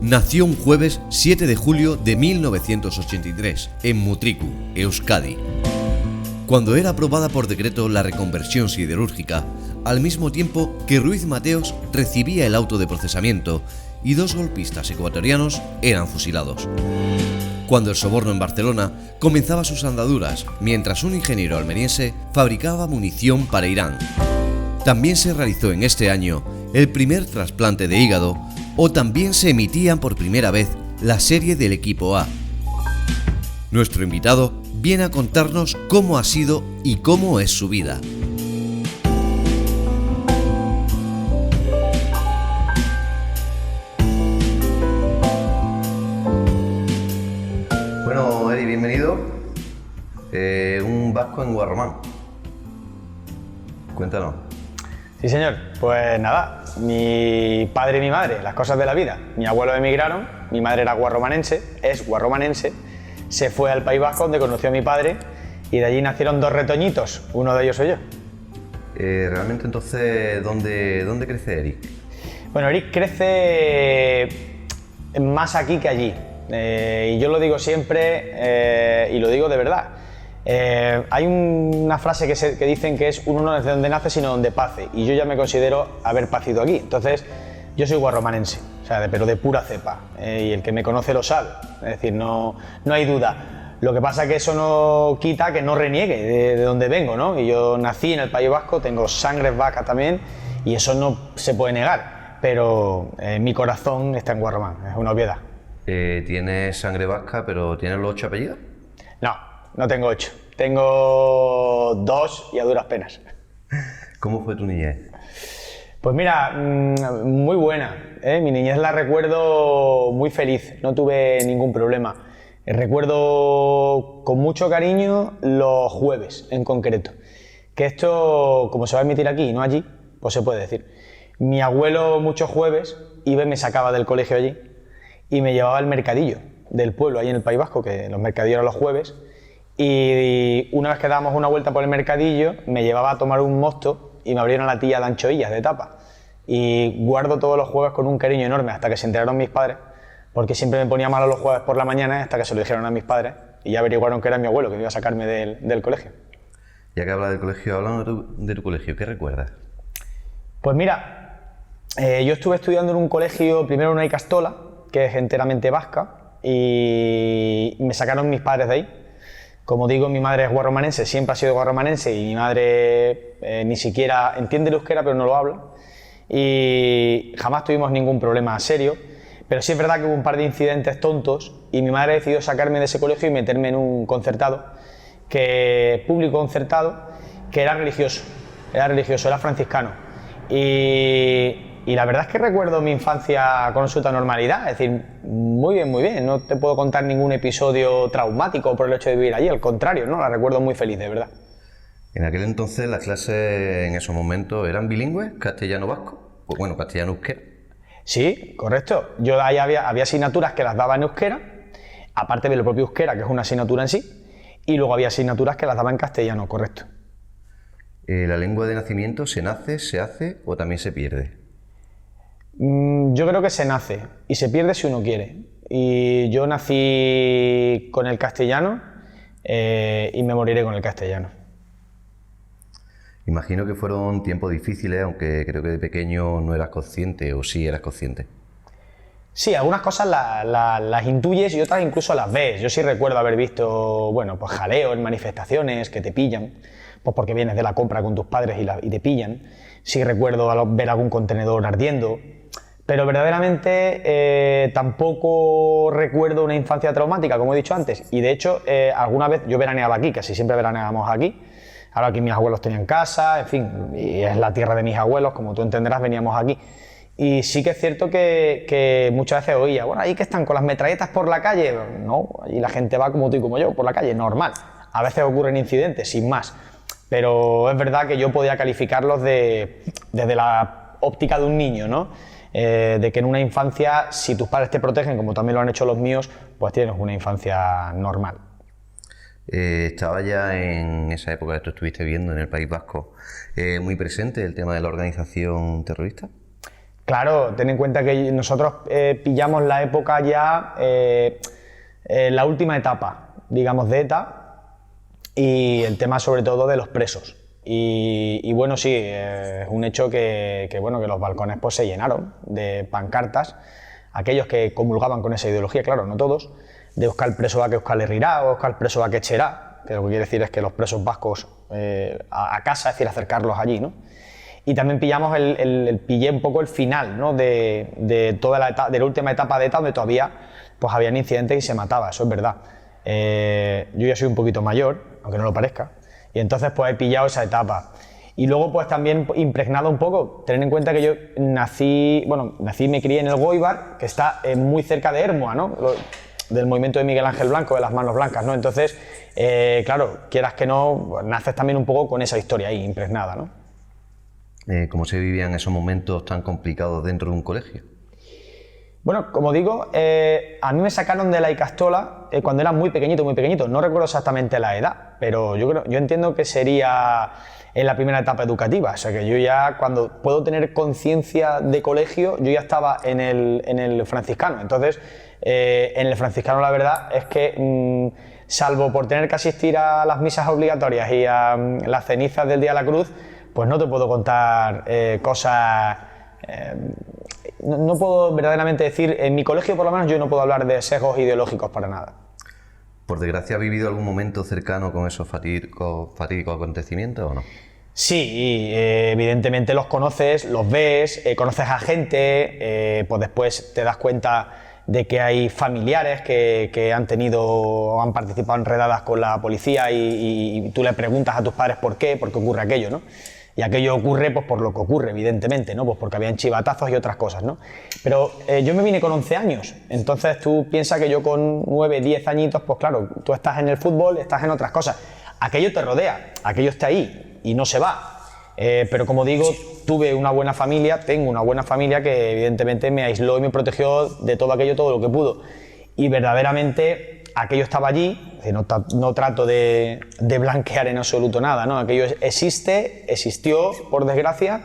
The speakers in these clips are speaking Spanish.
nació un jueves 7 de julio de 1983 en Mutriku, Euskadi. Cuando era aprobada por decreto la reconversión siderúrgica, al mismo tiempo que Ruiz Mateos recibía el auto de procesamiento y dos golpistas ecuatorianos eran fusilados. Cuando el soborno en Barcelona comenzaba sus andaduras, mientras un ingeniero almeriense fabricaba munición para Irán. También se realizó en este año el primer trasplante de hígado, o también se emitían por primera vez la serie del equipo A. Nuestro invitado viene a contarnos cómo ha sido y cómo es su vida. Bueno, Eri, bienvenido. Un vasco en Guarromán. Cuéntanos. Sí, señor. Pues nada, mi padre y mi madre, las cosas de la vida. Mi abuelo emigraron, mi madre era guarromanense, es guarromanense, se fue al País Vasco donde conoció a mi padre y de allí nacieron dos retoñitos, uno de ellos soy yo. Realmente entonces, ¿dónde crece Eric? Bueno, Eric crece más aquí que allí, y yo lo digo siempre y lo digo de verdad. Hay una frase que dicen que es uno no es de donde nace sino donde pace, y yo ya me considero haber pacido aquí. Entonces yo soy guarromanense, o sea, pero de pura cepa, y el que me conoce lo sabe, es decir, no hay duda. Lo que pasa es que eso no quita que no reniegue de donde vengo, ¿no? Y yo nací en el País Vasco, tengo sangre vasca también, y eso no se puede negar, pero mi corazón está en Guarromán, es una obviedad. ¿Tienes sangre vasca, pero tienes los 8 apellidos? No tengo 8, tengo 2 y a duras penas. ¿Cómo fue tu niñez? Pues mira, muy buena, mi niñez la recuerdo muy feliz, no tuve ningún problema. Recuerdo con mucho cariño los jueves en concreto, que esto, como se va a emitir aquí y no allí, pues se puede decir. Mi abuelo muchos jueves iba y me sacaba del colegio allí y me llevaba al mercadillo del pueblo, ahí en el País Vasco, que los mercadillos eran los jueves. Y una vez que dábamos una vuelta por el mercadillo, me llevaba a tomar un mosto y me abrieron la tilla de anchoillas de tapa. Y guardo todos los jueves con un cariño enorme hasta que se enteraron mis padres, porque siempre me ponía malo los jueves por la mañana hasta que se lo dijeron a mis padres y ya averiguaron que era mi abuelo que me iba a sacarme del colegio. Ya que hablas del colegio, hablando de tu colegio, ¿qué recuerdas? Pues mira, yo estuve estudiando en un colegio, primero en una Icastola, que es enteramente vasca, y me sacaron mis padres de ahí. Como digo, mi madre es guarromanense, siempre ha sido guarromanense, y mi madre ni siquiera entiende el euskera, pero no lo habla. Y jamás tuvimos ningún problema serio, pero sí es verdad que hubo un par de incidentes tontos y mi madre decidió sacarme de ese colegio y meterme en un concertado, público concertado, que era religioso, era franciscano. Y la verdad es que recuerdo mi infancia con absoluta normalidad, es decir, muy bien, no te puedo contar ningún episodio traumático por el hecho de vivir allí, al contrario, ¿no? La recuerdo muy feliz, de verdad. En aquel entonces las clases en esos momentos eran bilingües, castellano-vasco, o bueno, castellano-euskera. Sí, correcto. Yo ahí había asignaturas que las daba en euskera, aparte de lo propio euskera, que es una asignatura en sí, y luego había asignaturas que las daba en castellano, correcto. ¿La lengua de nacimiento se nace, se hace o también se pierde? Yo creo que se nace y se pierde si uno quiere. Y yo nací con el castellano y me moriré con el castellano. Imagino que fueron tiempos difíciles, aunque creo que de pequeño no eras consciente, o sí eras consciente. Sí, algunas cosas las intuyes y otras incluso las ves. Yo sí recuerdo haber visto, bueno, pues jaleos en manifestaciones que te pillan, pues porque vienes de la compra con tus padres y te pillan. Sí recuerdo ver algún contenedor ardiendo, pero verdaderamente tampoco recuerdo una infancia traumática, como he dicho antes. Y de hecho, alguna vez yo veraneaba aquí, casi siempre veraneábamos aquí. Ahora aquí mis abuelos tenían casa, en fin, y es la tierra de mis abuelos, como tú entenderás, veníamos aquí. Y sí que es cierto que muchas veces oía, bueno, ahí que están con las metralletas por la calle. No, allí la gente va como tú y como yo, por la calle, normal. A veces ocurren incidentes, sin más. Pero es verdad que yo podía calificarlos desde la óptica de un niño, ¿no? De que en una infancia, si tus padres te protegen, como también lo han hecho los míos, pues tienes una infancia normal. Estaba ya en esa época que tú estuviste viendo en el País Vasco muy presente el tema de la organización terrorista. Claro, ten en cuenta que nosotros pillamos la época ya, la última etapa, digamos, de ETA, y el tema sobre todo de los presos. Y bueno, sí, es un hecho bueno, que los balcones pues, se llenaron de pancartas, aquellos que comulgaban con esa ideología, claro, no todos, de Euskal presoak Euskal Herrira o Euskal presoak etxera, que lo que quiere decir es que los presos vascos a casa, es decir, acercarlos allí, ¿no? Y también pillé un poco el final, ¿no? de toda de la última etapa de ETA, donde todavía pues, habían incidentes y se mataba, eso es verdad. Yo ya soy un poquito mayor, aunque no lo parezca, y entonces pues he pillado esa etapa. Y luego pues también impregnado un poco, tener en cuenta que yo nací y me crié en el Goibar, que está muy cerca de Ermua, ¿no? Del movimiento de Miguel Ángel Blanco, de las Manos Blancas, ¿no? Entonces, claro, quieras que no, pues, naces también un poco con esa historia ahí impregnada, ¿no? ¿Cómo se vivían esos momentos tan complicados dentro de un colegio? Bueno, como digo, a mí me sacaron de la Icastola cuando era muy pequeñito, muy pequeñito. No recuerdo exactamente la edad, pero yo entiendo que sería en la primera etapa educativa. O sea que yo ya, cuando puedo tener conciencia de colegio, yo ya estaba en el franciscano. Entonces, en el franciscano la verdad es que, salvo por tener que asistir a las misas obligatorias y a las cenizas del Día de la Cruz, pues no te puedo contar cosas... No puedo verdaderamente decir, en mi colegio por lo menos yo no puedo hablar de sesgos ideológicos para nada. ¿Por desgracia ha vivido algún momento cercano con esos fatídicos acontecimientos o no? Sí, evidentemente los conoces, los ves, conoces a gente, pues después te das cuenta de que hay familiares que han tenido o han participado en redadas con la policía y tú le preguntas a tus padres por qué ocurre aquello, ¿no? Y aquello ocurre pues por lo que ocurre, evidentemente, ¿no? Pues porque habían chivatazos y otras cosas, ¿no? Pero yo me vine con 11 años, entonces tú piensas que yo con 9, 10 añitos, pues claro, tú estás en el fútbol, estás en otras cosas. Aquello te rodea, aquello está ahí y no se va. Pero como digo, tuve una buena familia, tengo una buena familia que evidentemente me aisló y me protegió de todo aquello, todo lo que pudo. Y verdaderamente aquello estaba allí, no trato de blanquear en absoluto nada, ¿no? Aquello existió, por desgracia,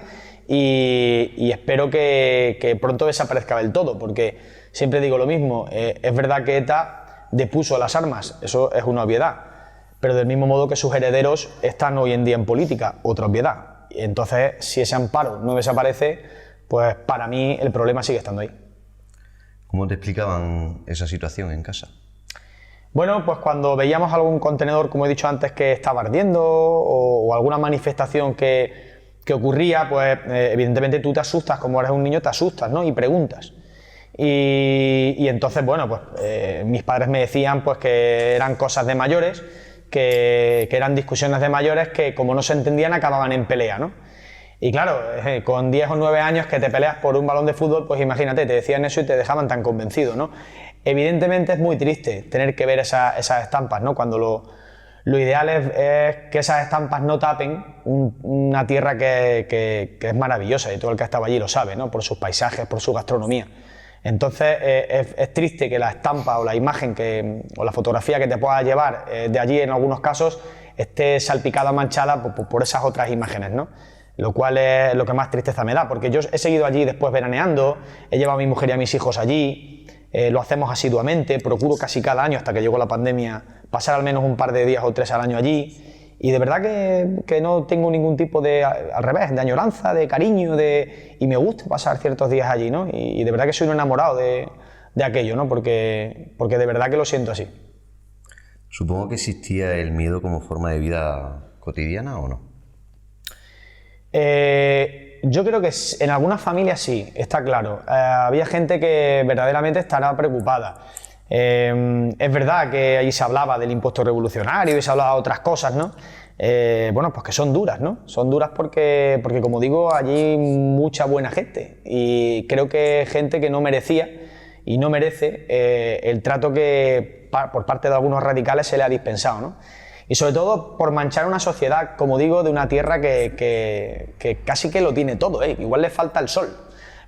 y espero que pronto desaparezca del todo, porque siempre digo lo mismo, es verdad que ETA depuso las armas, eso es una obviedad, pero del mismo modo que sus herederos están hoy en día en política, otra obviedad. Entonces, si ese amparo no desaparece, pues para mí el problema sigue estando ahí. ¿Cómo te explicaban esa situación en casa? Bueno, pues cuando veíamos algún contenedor, como he dicho antes, que estaba ardiendo o alguna manifestación que ocurría, pues evidentemente tú te asustas, como eres un niño te asustas, ¿no? Y preguntas. Y entonces, bueno, pues mis padres me decían pues que eran cosas de mayores, que eran discusiones de mayores que como no se entendían acababan en pelea, ¿no? Y claro, con 10 o 9 años que te peleas por un balón de fútbol, pues imagínate, te decían eso y te dejaban tan convencido, ¿no? Evidentemente es muy triste tener que ver esas estampas, ¿no? Cuando lo ideal es que esas estampas no tapen una tierra que es maravillosa y todo el que ha estado allí lo sabe, ¿no? Por sus paisajes, por su gastronomía. Entonces es triste que la estampa o la imagen o la fotografía que te pueda llevar de allí en algunos casos esté salpicada o manchada por esas otras imágenes, ¿no? Lo cual es lo que más tristeza me da, porque yo he seguido allí después veraneando, he llevado a mi mujer y a mis hijos allí, lo hacemos asiduamente, procuro casi cada año hasta que llegó la pandemia pasar al menos un par de días o 3 al año allí. Y de verdad que no tengo ningún tipo de, al revés, de añoranza, de cariño, y me gusta pasar ciertos días allí, ¿no? Y de verdad que soy un enamorado de aquello, ¿no? Porque de verdad que lo siento así. Supongo que existía el miedo como forma de vida cotidiana, ¿o no? Yo creo que en algunas familias sí, está claro. Había gente que verdaderamente estará preocupada. Es verdad que allí se hablaba del impuesto revolucionario y se hablaba de otras cosas, ¿no? Bueno, pues que son duras, ¿no? Son duras porque como digo, allí hay mucha buena gente y creo que gente que no merecía y no merece el trato que por parte de algunos radicales se le ha dispensado, ¿no? Y sobre todo por manchar una sociedad, como digo, de una tierra que casi que lo tiene todo, ¿eh? Igual le falta el sol.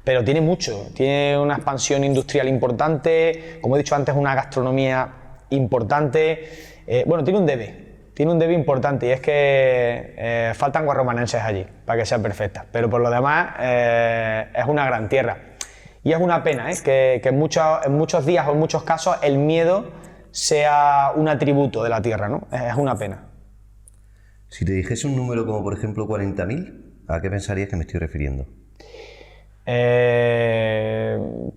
Pero tiene mucho, tiene una expansión industrial importante, como he dicho antes, una gastronomía importante, bueno, tiene un debe, tiene un debe importante, y es que faltan guarromanenses allí para que sea perfecta, pero por lo demás es una gran tierra. Y es una pena que en muchos días o en muchos casos el miedo sea un atributo de la tierra, ¿no? Es una pena. Si te dijese un número como por ejemplo 40.000, ¿a qué pensarías que me estoy refiriendo?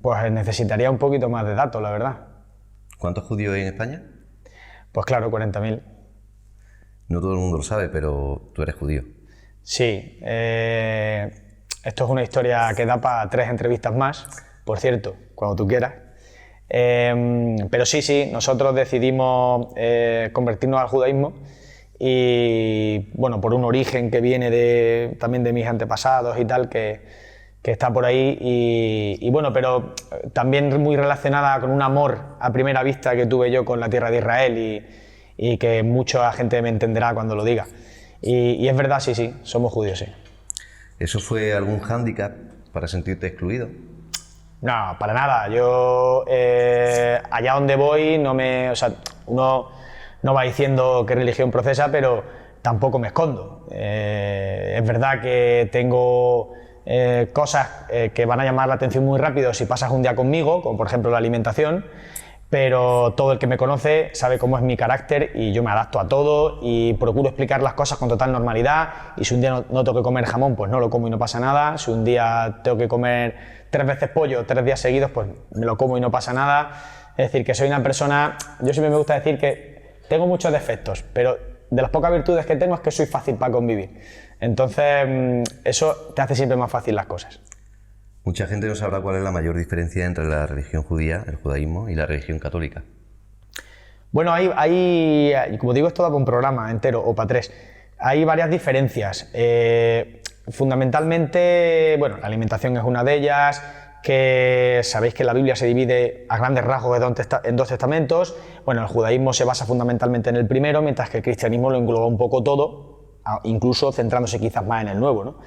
Pues necesitaría un poquito más de datos, la verdad. ¿Cuántos judíos hay en España? Pues claro, 40.000. No todo el mundo lo sabe, pero tú eres judío. Sí, esto es una historia que da para 3 entrevistas más, por cierto, cuando tú quieras. Pero sí, nosotros decidimos convertirnos al judaísmo y, bueno, por un origen que viene también de mis antepasados y tal, que está por ahí y bueno, pero también muy relacionada con un amor a primera vista que tuve yo con la tierra de Israel y que mucha gente me entenderá cuando lo diga. Y es verdad, sí, somos judíos, sí. ¿Eso fue algún hándicap para sentirte excluido? No, para nada. Yo allá donde voy uno no va diciendo qué religión profesa, pero tampoco me escondo. Es verdad que tengo cosas que van a llamar la atención muy rápido si pasas un día conmigo, como por ejemplo la alimentación, pero todo el que me conoce sabe cómo es mi carácter y yo me adapto a todo y procuro explicar las cosas con total normalidad. Y si un día no tengo que comer jamón, pues no lo como y no pasa nada. Si un día tengo que comer 3 veces pollo 3 días seguidos, pues me lo como y no pasa nada. Es decir, que soy una persona, yo siempre me gusta decir que tengo muchos defectos, pero de las pocas virtudes que tengo es que soy fácil para convivir. Entonces eso te hace siempre más fácil las cosas. Mucha gente no sabrá cuál es la mayor diferencia entre la religión judía, el judaísmo, y la religión católica. Bueno, hay como digo, esto da para un programa entero o para 3. Hay varias diferencias. Fundamentalmente, bueno, la alimentación es una de ellas, que sabéis que la Biblia se divide a grandes rasgos en 2 testamentos. Bueno, el judaísmo se basa fundamentalmente en el primero, mientras que el cristianismo lo engloba un poco todo, incluso centrándose quizás más en el nuevo, ¿no?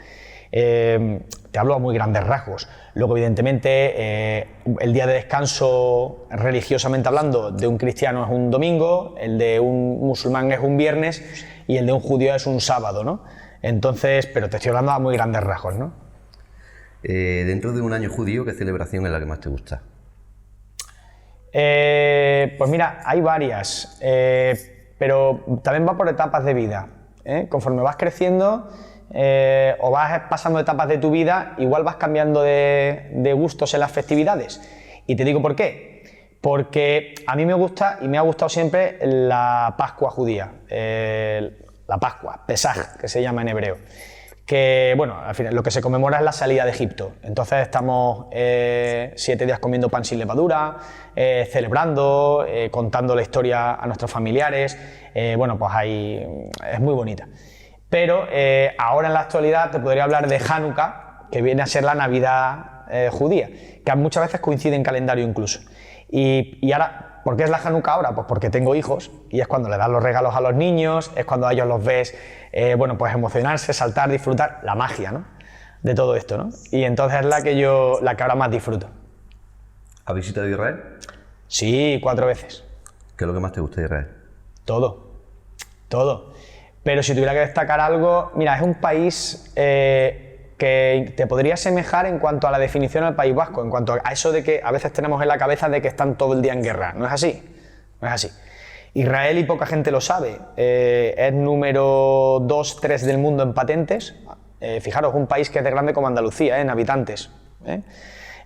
Te hablo a muy grandes rasgos. Luego, evidentemente, el día de descanso, religiosamente hablando, de un cristiano es un domingo, el de un musulmán es un viernes y el de un judío es un sábado, ¿no? Entonces, pero te estoy hablando a muy grandes rasgos, ¿no? Dentro de un año judío, ¿qué celebración es la que más te gusta? Pues mira, hay varias, pero también va por etapas de vida, ¿eh? Conforme vas creciendo o vas pasando etapas de tu vida, igual vas cambiando de gustos en las festividades. Y te digo por qué. Porque a mí me gusta y me ha gustado siempre la Pascua judía, la Pascua, Pesaj, que se llama en hebreo. Que, bueno, al final lo que se conmemora es la salida de Egipto. Entonces estamos 7 días comiendo pan sin levadura, celebrando, contando la historia a nuestros familiares. Bueno, pues ahí es muy bonita. Pero ahora en la actualidad te podría hablar de Hanukkah, que viene a ser la Navidad judía, que muchas veces coincide en calendario incluso. Y ahora, ¿por qué es la Hanukkah ahora? Pues porque tengo hijos y es cuando le das los regalos a los niños, es cuando a ellos los ves, bueno, pues emocionarse, saltar, disfrutar, la magia, ¿no? De todo esto, ¿no? Y entonces es la que ahora más disfruto. ¿Has visitado Israel? Sí, 4 veces. ¿Qué es lo que más te gusta de Israel? Todo. Pero si tuviera que destacar algo, mira, es un país que te podría asemejar en cuanto a la definición al País Vasco, en cuanto a eso de que a veces tenemos en la cabeza de que están todo el día en guerra. ¿No es así? No es así. Israel, y poca gente lo sabe, es número 2, 3 del mundo en patentes. Fijaros, un país que es de grande como Andalucía, en habitantes.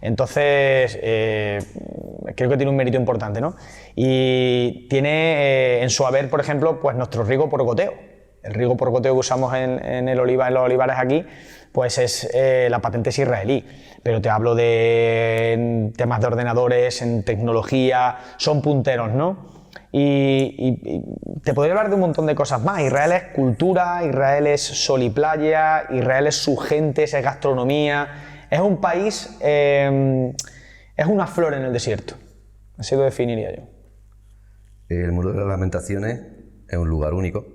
Entonces, creo que tiene un mérito importante, ¿no? Y tiene en su haber, por ejemplo, pues nuestro riego por goteo. El riego por goteo que usamos en los olivares aquí, pues es la patente es israelí. Pero te hablo de temas de ordenadores, en tecnología, son punteros, ¿no? Y te podría hablar de un montón de cosas más. Israel es cultura, Israel es sol y playa, Israel es su gente, es gastronomía. Es un país, es una flor en el desierto. Así lo definiría yo. El Muro de las Lamentaciones es un lugar único.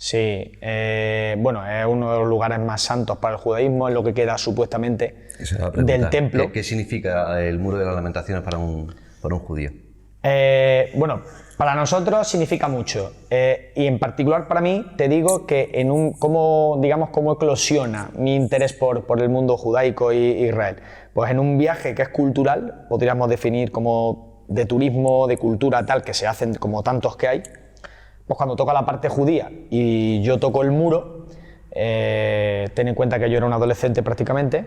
Sí, bueno, es uno de los lugares más santos para el judaísmo, es lo que queda supuestamente del templo. ¿Qué significa el Muro de las Lamentaciones para un judío? Bueno, Para nosotros significa mucho, y en particular para mí te digo que cómo eclosiona mi interés por el mundo judaico y Israel. Pues en un viaje que es cultural, podríamos definir como de turismo, de cultura tal, que se hacen como tantos que hay, pues cuando toca la parte judía y yo toco el muro, ten en cuenta que yo era un adolescente prácticamente,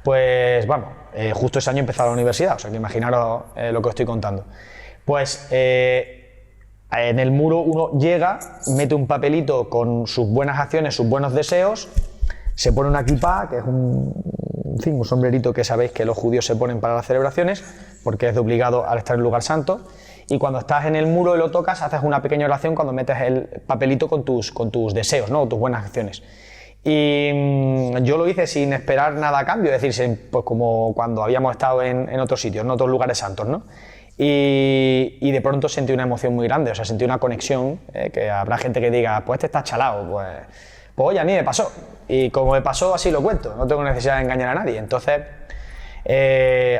pues vamos, justo ese año he empezado la universidad, o sea que imaginaros lo que os estoy contando. Pues en el muro uno llega, mete un papelito con sus buenas acciones, sus buenos deseos, se pone una kipá, que es un sombrerito que sabéis que los judíos se ponen para las celebraciones, porque es de obligado al estar en lugar santo, y cuando estás en el muro y lo tocas, haces una pequeña oración cuando metes el papelito con tus deseos, ¿no? Tus buenas acciones. Y yo lo hice sin esperar nada a cambio, es decir, pues como cuando habíamos estado en otros sitios, en otros lugares santos, ¿no? Y de pronto sentí una emoción muy grande, o sea, sentí una conexión, que habrá gente que diga, pues este está chalado, pues oye, a mí me pasó, y como me pasó así lo cuento, no tengo necesidad de engañar a nadie. Entonces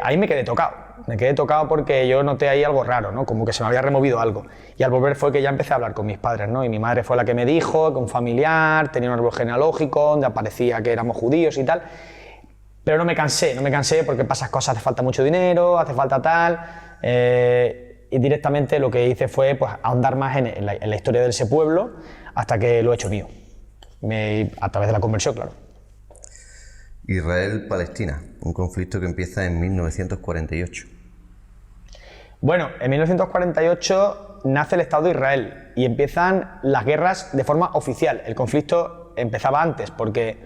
ahí me quedé tocado porque yo noté ahí algo raro, ¿no? Como que se me había removido algo, y al volver fue que ya empecé a hablar con mis padres, ¿no? Y mi madre fue la que me dijo que un familiar tenía un árbol genealógico donde aparecía que éramos judíos y tal, pero no me cansé porque para esas cosas hace falta mucho dinero, hace falta tal, y directamente lo que hice fue pues ahondar más en la historia de ese pueblo hasta que lo he hecho mío, a través de la conversión, claro. Israel-Palestina, un conflicto que empieza en 1948. Bueno, en 1948 nace el Estado de Israel y empiezan las guerras de forma oficial. El conflicto empezaba antes porque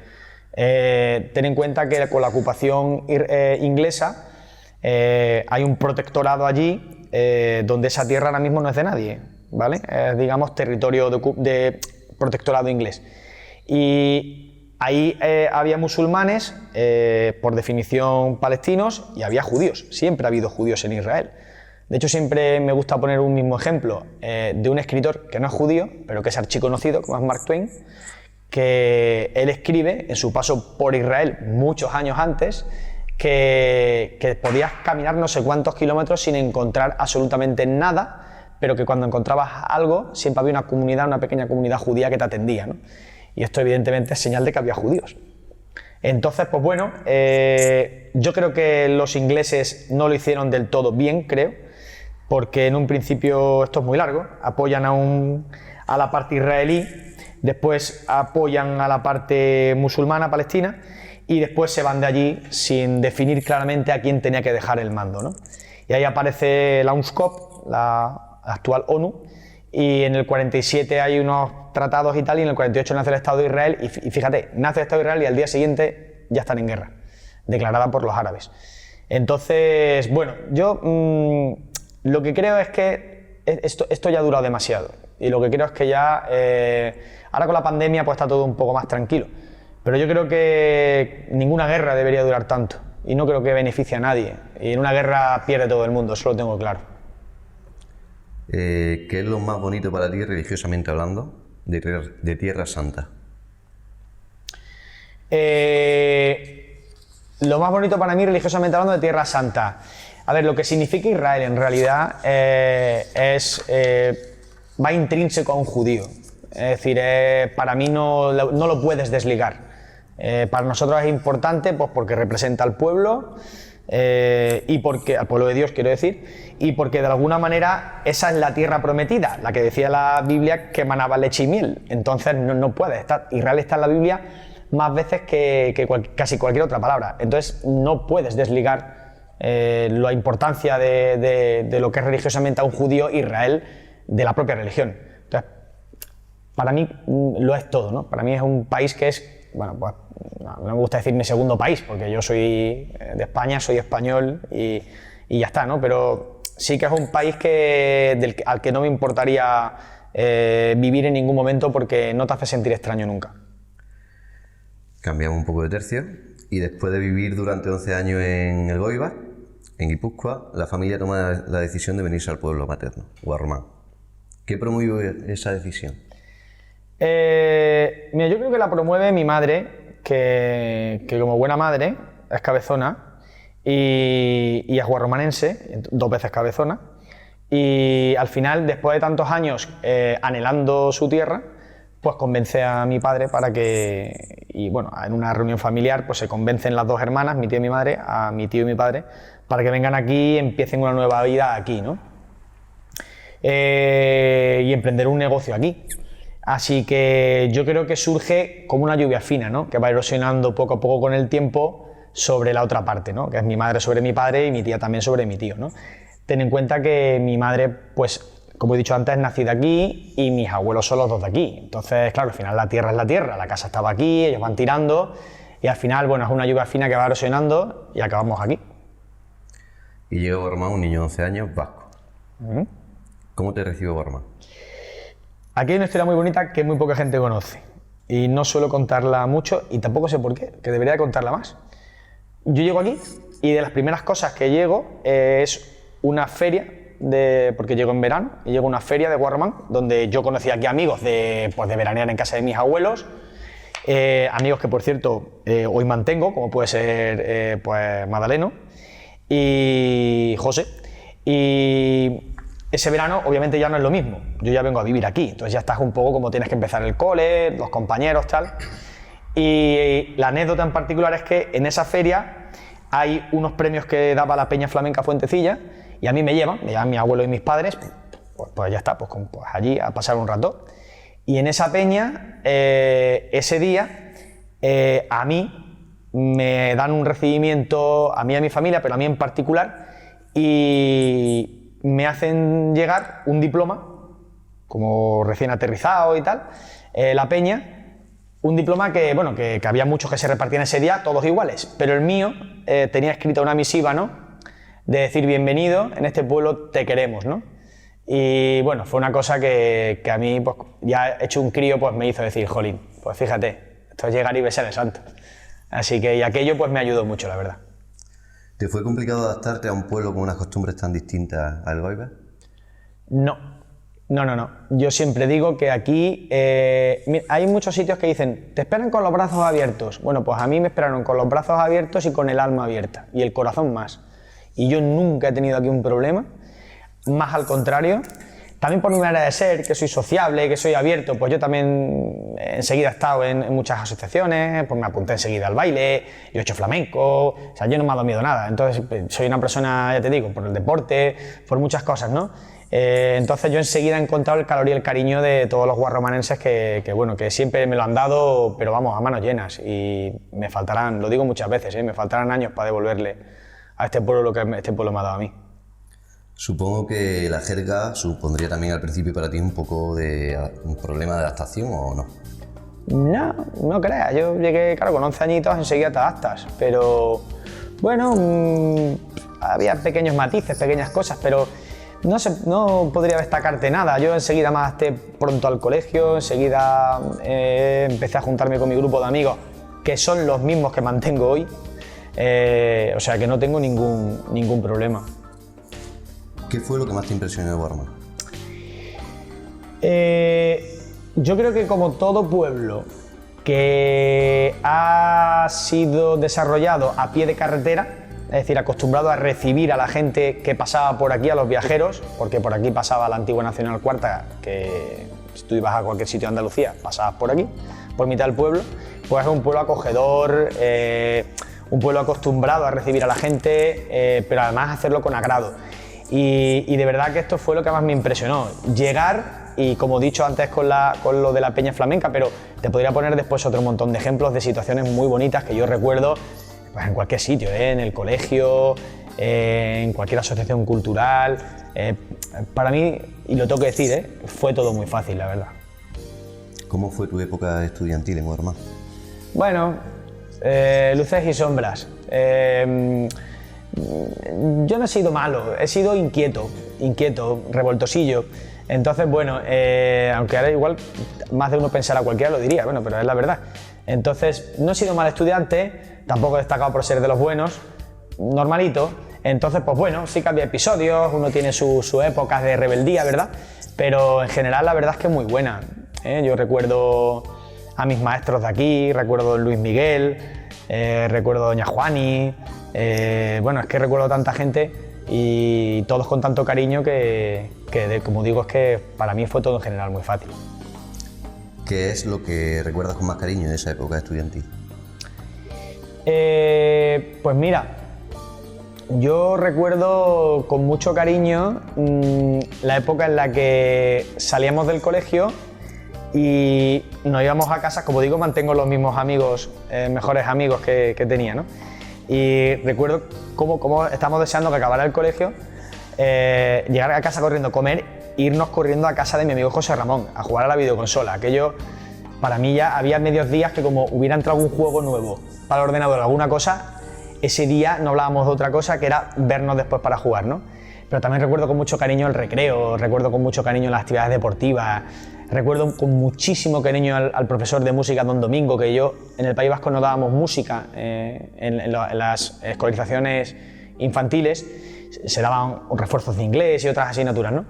ten en cuenta que con la ocupación inglesa hay un protectorado allí donde esa tierra ahora mismo no es de nadie, ¿vale? Es, digamos, territorio de protectorado inglés. Y ahí había musulmanes, por definición palestinos, y había judíos. Siempre ha habido judíos en Israel. De hecho, siempre me gusta poner un mismo ejemplo de un escritor que no es judío, pero que es archiconocido, como es Mark Twain, que él escribe en su paso por Israel muchos años antes que podías caminar no sé cuántos kilómetros sin encontrar absolutamente nada, pero que cuando encontrabas algo siempre había una pequeña comunidad judía que te atendía, ¿no? Y esto evidentemente es señal de que había judíos. Entonces, pues bueno, yo creo que los ingleses no lo hicieron del todo bien, creo, porque en un principio, esto es muy largo, apoyan a la parte israelí, después apoyan a la parte musulmana, palestina, y después se van de allí sin definir claramente a quién tenía que dejar el mando, ¿no? Y ahí aparece la UNSCOP, la actual ONU, y en el 47 hay unos tratados y tal, y en el 48 nace el Estado de Israel, y fíjate, nace el Estado de Israel y al día siguiente ya están en guerra, declarada por los árabes. Entonces, bueno, yo lo que creo es que esto ya ha durado demasiado, y lo que creo es que ya, ahora con la pandemia pues está todo un poco más tranquilo, pero yo creo que ninguna guerra debería durar tanto, y no creo que beneficie a nadie, y en una guerra pierde todo el mundo, eso lo tengo claro. ¿Qué es lo más bonito para ti, religiosamente hablando, de Tierra Santa? Lo más bonito para mí, religiosamente hablando, de Tierra Santa. A ver, lo que significa Israel en realidad va intrínseco a un judío. Es decir, para mí no lo puedes desligar. Para nosotros es importante pues, porque representa al pueblo, y porque al pueblo de Dios, quiero decir, y porque de alguna manera esa es la tierra prometida, la que decía la Biblia que emanaba leche y miel. Entonces no puede estar. Israel está en la Biblia más veces que casi cualquier otra palabra. Entonces no puedes desligar la importancia de lo que es religiosamente a un judío Israel de la propia religión. Entonces, para mí lo es todo, ¿no? Para mí es un país que es, bueno, pues no me gusta decir mi segundo país, porque yo soy de España, soy español y ya está, ¿no? Pero sí que es un país al que no me importaría vivir en ningún momento porque no te hace sentir extraño nunca. Cambiamos un poco de tercio y después de vivir durante 11 años en el Goibar, en Guipúzcoa, la familia toma la decisión de venirse al pueblo materno, Guarromán. ¿Qué promovió esa decisión? Mira, yo creo que la promueve mi madre, que como buena madre es cabezona y es guarromanense, 2 veces cabezona, Y al final, después de tantos años anhelando su tierra, pues convence a mi padre para que, y bueno, en una reunión familiar, pues se convencen las dos hermanas, mi tío y mi madre, a mi tío y mi padre, para que vengan aquí y empiecen una nueva vida aquí, ¿no? Y emprender un negocio aquí. Así que yo creo que surge como una lluvia fina, ¿no? Que va erosionando poco a poco con el tiempo sobre la otra parte, ¿no? Que es mi madre sobre mi padre y mi tía también sobre mi tío, ¿no? Ten en cuenta que mi madre, pues, como he dicho antes, es nacida aquí y mis abuelos son los dos de aquí. Entonces, claro, al final la tierra es la tierra, la casa estaba aquí, ellos van tirando y al final, bueno, es una lluvia fina que va erosionando y acabamos aquí. Y llega Guarmán, un niño de 11 años, vasco. ¿Cómo te recibe Guarmán? Aquí hay una historia muy bonita que muy poca gente conoce y no suelo contarla mucho y tampoco sé por qué, que debería de contarla más. Yo llego aquí y de las primeras cosas que llego es una feria, porque llego en verano, y llego a una feria de Guarmán donde yo conocí aquí amigos de veranear en casa de mis abuelos, amigos que por cierto hoy mantengo, como puede ser pues Madaleno y José, y ese verano obviamente ya no es lo mismo, yo ya vengo a vivir aquí, entonces ya estás un poco como tienes que empezar el cole, los compañeros, tal. Y la anécdota en particular es que en esa feria hay unos premios que daba la Peña Flamenca Fuentecilla y a mí me llevan mi abuelo y mis padres, pues ya está, pues allí a pasar un rato. Y en esa peña, ese día, a mí me dan un recibimiento, a mí y a mi familia, pero a mí en particular, y me hacen llegar un diploma, como recién aterrizado y tal, la peña, un diploma que, bueno, que había muchos que se repartían ese día, todos iguales, pero el mío tenía escrita una misiva, ¿no?, de decir bienvenido, en este pueblo te queremos, ¿no? Y bueno, fue una cosa que a mí, pues, ya hecho un crío, pues me hizo decir, jolín, pues fíjate, esto es llegar y besar el santo. Así que y aquello pues me ayudó mucho, la verdad. ¿Te fue complicado adaptarte a un pueblo con unas costumbres tan distintas al Goiba? No. Yo siempre digo que aquí hay muchos sitios que dicen, te esperan con los brazos abiertos. Bueno, pues a mí me esperaron con los brazos abiertos y con el alma abierta, y el corazón más. Y yo nunca he tenido aquí un problema, más al contrario. También por mi manera de ser, que soy sociable, que soy abierto, pues yo también enseguida he estado en muchas asociaciones, pues me apunté enseguida al baile, yo he hecho flamenco, o sea, yo no me ha dado miedo nada. Entonces soy una persona, ya te digo, por el deporte, por muchas cosas, ¿no? Entonces yo enseguida he encontrado el calor y el cariño de todos los guarromanenses que bueno, que siempre me lo han dado, pero vamos, a manos llenas, y me faltarán, lo digo muchas veces, me faltarán años para devolverle a este pueblo lo que este pueblo me ha dado a mí. Supongo que la jerga supondría también al principio para ti un poco de un problema de adaptación, ¿o no? No creas, yo llegué, claro, con 11 añitos enseguida te adaptas, pero bueno, había pequeños matices, pequeñas cosas, pero no podría destacarte nada. Yo enseguida me adapté pronto al colegio, enseguida empecé a juntarme con mi grupo de amigos, que son los mismos que mantengo hoy, o sea que no tengo ningún problema. ¿Qué fue lo que más te impresionó de Guarmán? Yo creo que como todo pueblo que ha sido desarrollado a pie de carretera, es decir, acostumbrado a recibir a la gente que pasaba por aquí, a los viajeros, porque por aquí pasaba la antigua Nacional Cuarta, que si tú ibas a cualquier sitio de Andalucía, pasabas por aquí, por mitad del pueblo, pues es un pueblo acogedor, un pueblo acostumbrado a recibir a la gente, pero además hacerlo con agrado. Y de verdad que esto fue lo que más me impresionó, llegar, y como he dicho antes con lo de la Peña Flamenca, pero te podría poner después otro montón de ejemplos de situaciones muy bonitas que yo recuerdo pues en cualquier sitio, en el colegio, en cualquier asociación cultural. Para mí, y lo tengo que decir, fue todo muy fácil, la verdad. ¿Cómo fue tu época estudiantil en Guarmán? Bueno, luces y sombras. Yo no he sido malo, he sido inquieto, revoltosillo. Entonces, bueno, aunque ahora igual más de uno pensará, cualquiera lo diría, bueno, pero es la verdad. Entonces, no he sido mal estudiante, tampoco he destacado por ser de los buenos, normalito. Entonces, pues bueno, sí que había episodios, uno tiene sus épocas de rebeldía, ¿verdad? Pero en general la verdad es que es muy buena. Yo recuerdo a mis maestros de aquí, recuerdo a Luis Miguel, recuerdo a Doña Juani. Bueno, es que recuerdo a tanta gente y todos con tanto cariño que como digo, es que para mí fue todo en general muy fácil. ¿Qué es lo que recuerdas con más cariño de esa época estudiantil? Pues mira, yo recuerdo con mucho cariño la época en la que salíamos del colegio y nos íbamos a casa. Como digo, mantengo los mismos amigos, mejores amigos que tenía, ¿no? Y recuerdo cómo estábamos deseando que acabara el colegio, llegar a casa corriendo, comer, irnos corriendo a casa de mi amigo José Ramón a jugar a la videoconsola. Aquello, para mí ya había medios días que como hubiera entrado algún juego nuevo para el ordenador, alguna cosa, ese día no hablábamos de otra cosa que era vernos después para jugar, ¿no? Pero también recuerdo con mucho cariño el recreo, recuerdo con mucho cariño las actividades deportivas, recuerdo con muchísimo cariño al profesor de música don Domingo, que yo en el País Vasco no dábamos música en las escolarizaciones infantiles, se daban refuerzos de inglés y otras asignaturas, ¿no?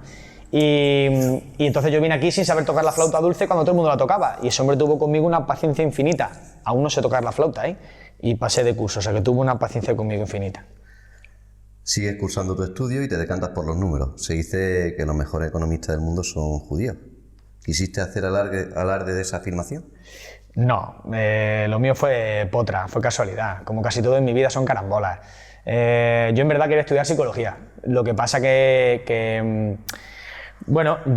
Y entonces yo vine aquí sin saber tocar la flauta dulce cuando todo el mundo la tocaba, y ese hombre tuvo conmigo una paciencia infinita. Aún no sé tocar la flauta, y pasé de curso, o sea que tuvo una paciencia conmigo infinita. Sigues cursando tu estudio y te decantas por los números. Se dice que los mejores economistas del mundo son judíos. ¿Quisiste hacer alarde de esa afirmación? No, lo mío fue potra, fue casualidad. Como casi todo en mi vida son carambolas. Yo en verdad quería estudiar psicología. Lo que pasa bueno, el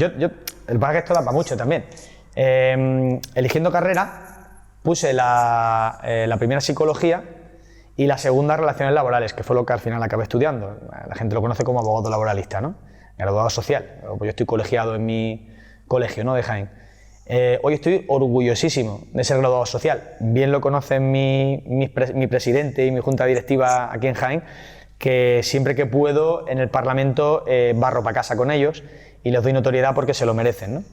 que esto da para mucho también. Eligiendo carrera, puse la primera psicología y la segunda relaciones laborales, que fue lo que al final acabé estudiando. La gente lo conoce como abogado laboralista, ¿no? Graduado social. Pues yo estoy colegiado en mi colegio, ¿no?, de Jaén. Hoy estoy orgullosísimo de ser graduado social. Bien lo conocen mi presidente y mi junta directiva aquí en Jaén, que siempre que puedo en el Parlamento barro para casa con ellos y les doy notoriedad porque se lo merecen, ¿no?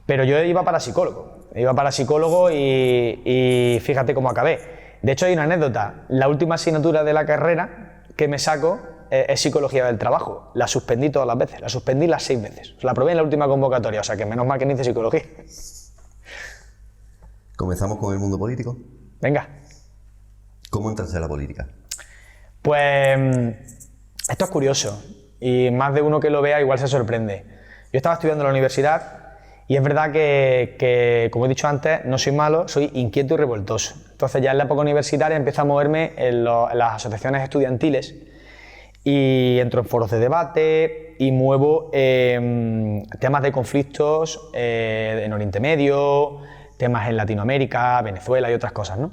Pero yo iba para psicólogo y fíjate cómo acabé. De hecho hay una anécdota, la última asignatura de la carrera que me saco es psicología del trabajo. La suspendí todas las veces, la suspendí las 6 veces. La probé en la última convocatoria, o sea que menos mal que no hice psicología. ¿Comenzamos con el mundo político? Venga. ¿Cómo entraste en la política? Pues esto es curioso y más de uno que lo vea igual se sorprende. Yo estaba estudiando en la universidad y es verdad que, como he dicho antes, no soy malo, soy inquieto y revoltoso. Entonces ya en la época universitaria empiezo a moverme en las asociaciones estudiantiles y entro en foros de debate y muevo temas de conflictos en Oriente Medio, temas en Latinoamérica, Venezuela y otras cosas, ¿no?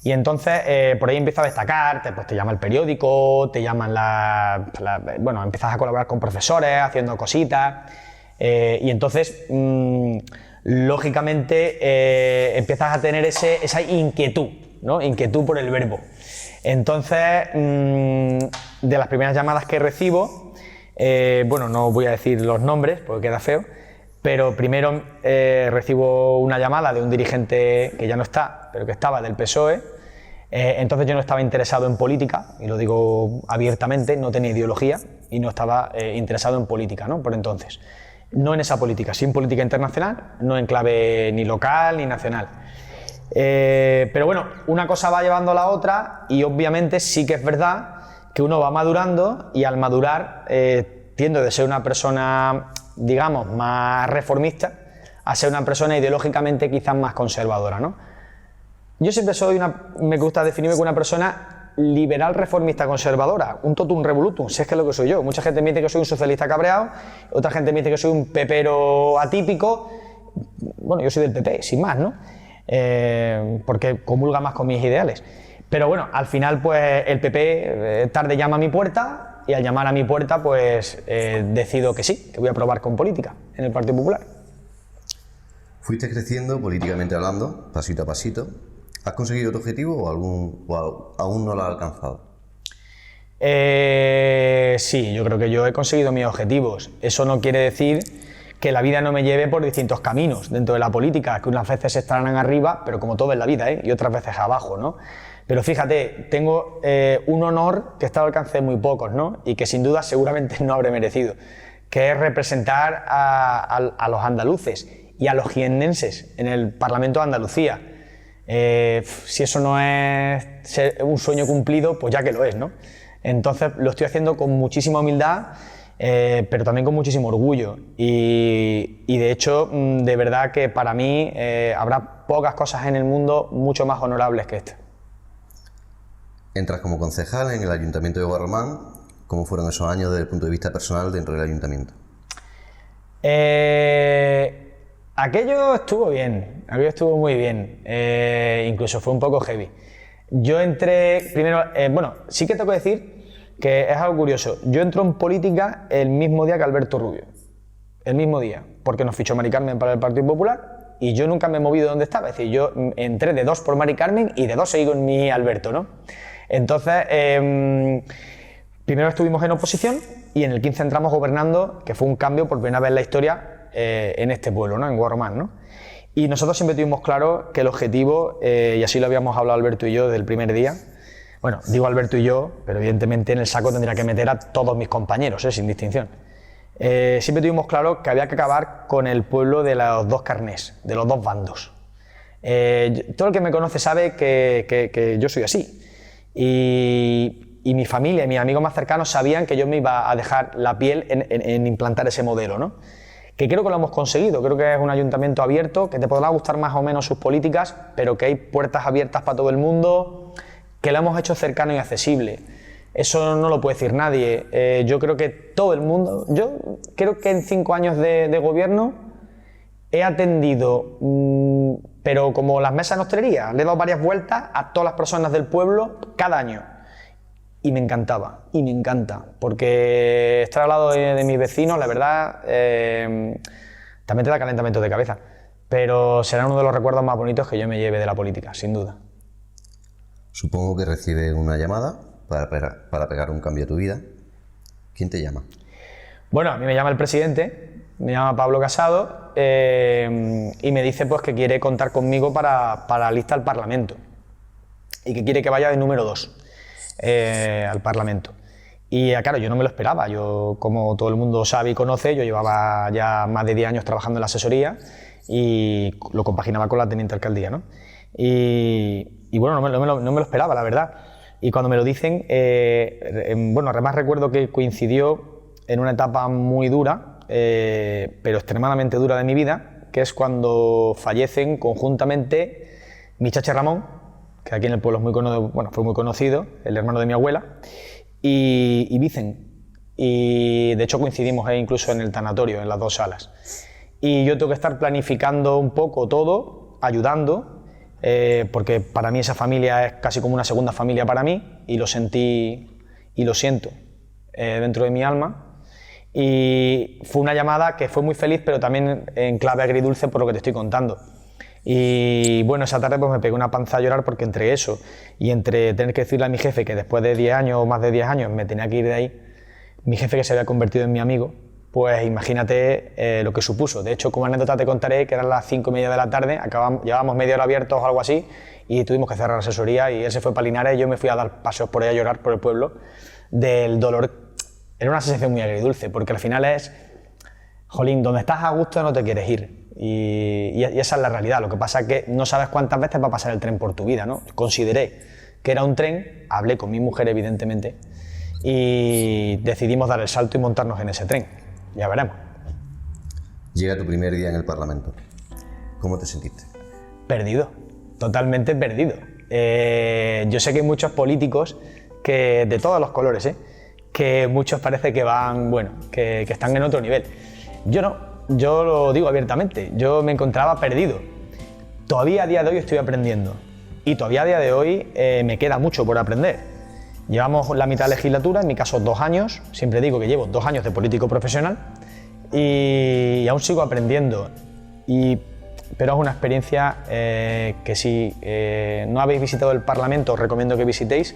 Y entonces por ahí empiezo a destacar, pues te llama el periódico, te llaman bueno, empiezas a colaborar con profesores haciendo cositas y entonces lógicamente empiezas a tener esa inquietud, ¿no? Inquietud por el verbo. Entonces de las primeras llamadas que recibo, bueno, no voy a decir los nombres porque queda feo, pero primero recibo una llamada de un dirigente que ya no está, pero que estaba del PSOE. Entonces yo no estaba interesado en política, y lo digo abiertamente, no tenía ideología y no estaba interesado en política, ¿no? Por entonces. No en esa política, sí en política internacional, no en clave ni local ni nacional. Pero bueno, una cosa va llevando a la otra y obviamente sí que es verdad que uno va madurando y al madurar tiendo de ser una persona, digamos, más reformista a ser una persona ideológicamente quizás más conservadora, ¿no? Yo siempre me gusta definirme como una persona liberal, reformista, conservadora, un totum revolutum, si es que es lo que soy yo. Mucha gente me dice que soy un socialista cabreado, otra gente me dice que soy un pepero atípico. Bueno, yo soy del PP, sin más, ¿no? Porque comulga más con mis ideales. Pero bueno, al final pues el PP tarde llama a mi puerta y al llamar a mi puerta pues decido que sí, que voy a probar con política en el Partido Popular. Fuiste creciendo políticamente hablando, pasito a pasito. ¿Has conseguido tu objetivo o aún no lo has alcanzado? Sí, yo creo que yo he conseguido mis objetivos. Eso no quiere decir que la vida no me lleve por distintos caminos dentro de la política, que unas veces estarán arriba, pero como todo en la vida, y otras veces abajo, ¿no? Pero fíjate, tengo un honor que está al alcance de muy pocos, ¿no? Y que sin duda seguramente no habré merecido, que es representar a los andaluces y a los jiennenses en el Parlamento de Andalucía. Si eso no es un sueño cumplido, pues ya que lo es, ¿no? Entonces lo estoy haciendo con muchísima humildad, pero también con muchísimo orgullo. Y de hecho, de verdad que para mí habrá pocas cosas en el mundo mucho más honorables que esta. Entras como concejal en el Ayuntamiento de Guarromán. ¿Cómo fueron esos años desde el punto de vista personal dentro del ayuntamiento? Aquello estuvo bien, aquello estuvo muy bien, incluso fue un poco heavy. Yo entré primero, bueno, sí que tengo que decir que es algo curioso. Yo entro en política el mismo día que Alberto Rubio, el mismo día, porque nos fichó Mari Carmen para el Partido Popular y yo nunca me he movido de donde estaba. Es decir, yo entré de 2 por Mari Carmen y de 2 seguí con mi Alberto, ¿no? Entonces, primero estuvimos en oposición y en el 15 entramos gobernando, que fue un cambio por primera vez en la historia en este pueblo, ¿no? En Guarromán, ¿no? Y nosotros siempre tuvimos claro que el objetivo, y así lo habíamos hablado Alberto y yo desde el primer día, bueno, digo Alberto y yo, pero evidentemente en el saco tendría que meter a todos mis compañeros, sin distinción. Siempre tuvimos claro que había que acabar con el pueblo de los dos carnés, de los dos bandos. Todo el que me conoce sabe que yo soy así. Y mi familia y mis amigos más cercanos sabían que yo me iba a dejar la piel en implantar ese modelo, ¿no? Que creo que lo hemos conseguido. Creo que es un ayuntamiento abierto, que te podrá gustar más o menos sus políticas, pero que hay puertas abiertas para todo el mundo, que lo hemos hecho cercano y accesible. Eso no lo puede decir nadie. Yo creo que todo el mundo... Yo creo que en 5 años de gobierno he atendido, pero como las mesas en hostelería, le he dado varias vueltas a todas las personas del pueblo cada año. Y me encantaba, y me encanta, porque estar al lado de mis vecinos, la verdad, también te da calentamiento de cabeza, pero será uno de los recuerdos más bonitos que yo me lleve de la política, sin duda. Supongo que recibes una llamada para pegar un cambio a tu vida. ¿Quién te llama? Bueno, a mí me llama el presidente, me llama Pablo Casado, y me dice pues que quiere contar conmigo para la lista al Parlamento, y que quiere que vaya de número 2. Al Parlamento. Y claro, yo no me lo esperaba. Yo, como todo el mundo sabe y conoce, yo llevaba ya más de 10 años trabajando en la asesoría y lo compaginaba con la teniente alcaldía, ¿no? Y bueno, no me lo esperaba, la verdad. Y cuando me lo dicen, bueno, además recuerdo que coincidió en una etapa muy dura, pero extremadamente dura de mi vida, que es cuando fallecen conjuntamente mi chache Ramón, que aquí en el pueblo es fue muy conocido, el hermano de mi abuela, y Vicen. Y de hecho coincidimos incluso en el tanatorio, en las 2 salas. Y yo tengo que estar planificando un poco todo, ayudando, porque para mí esa familia es casi como una segunda familia para mí, y lo sentí y lo siento dentro de mi alma. Y fue una llamada que fue muy feliz, pero también en clave agridulce por lo que te estoy contando. Y bueno, esa tarde pues me pegué una panza a llorar, porque entre eso y entre tener que decirle a mi jefe que después de 10 años o más de 10 años me tenía que ir de ahí, mi jefe que se había convertido en mi amigo, pues imagínate lo que supuso. De hecho, como anécdota te contaré que eran las 5:30 de la tarde, llevábamos media hora abiertos o algo así, y tuvimos que cerrar la asesoría y él se fue para Linares y yo me fui a dar paseos por ahí a llorar por el pueblo del dolor. Era una sensación muy agridulce, porque al final es, jolín, donde estás a gusto no te quieres ir. Y esa es la realidad. Lo que pasa es que no sabes cuántas veces va a pasar el tren por tu vida, ¿no? Consideré que era un tren, hablé con mi mujer evidentemente y decidimos dar el salto y montarnos en ese tren. Ya veremos. Llega tu primer día en el Parlamento. ¿Cómo te sentiste? Perdido, totalmente perdido. Yo sé que hay muchos políticos que, de todos los colores, que muchos parece que van, bueno, que están en otro nivel. Yo no. Yo lo digo abiertamente, yo me encontraba perdido. Todavía a día de hoy estoy aprendiendo y todavía a día de hoy me queda mucho por aprender. Llevamos la mitad de legislatura, en mi caso 2 años, siempre digo que llevo 2 años de político profesional y aún sigo aprendiendo. Pero es una experiencia que si no habéis visitado el Parlamento os recomiendo que visitéis.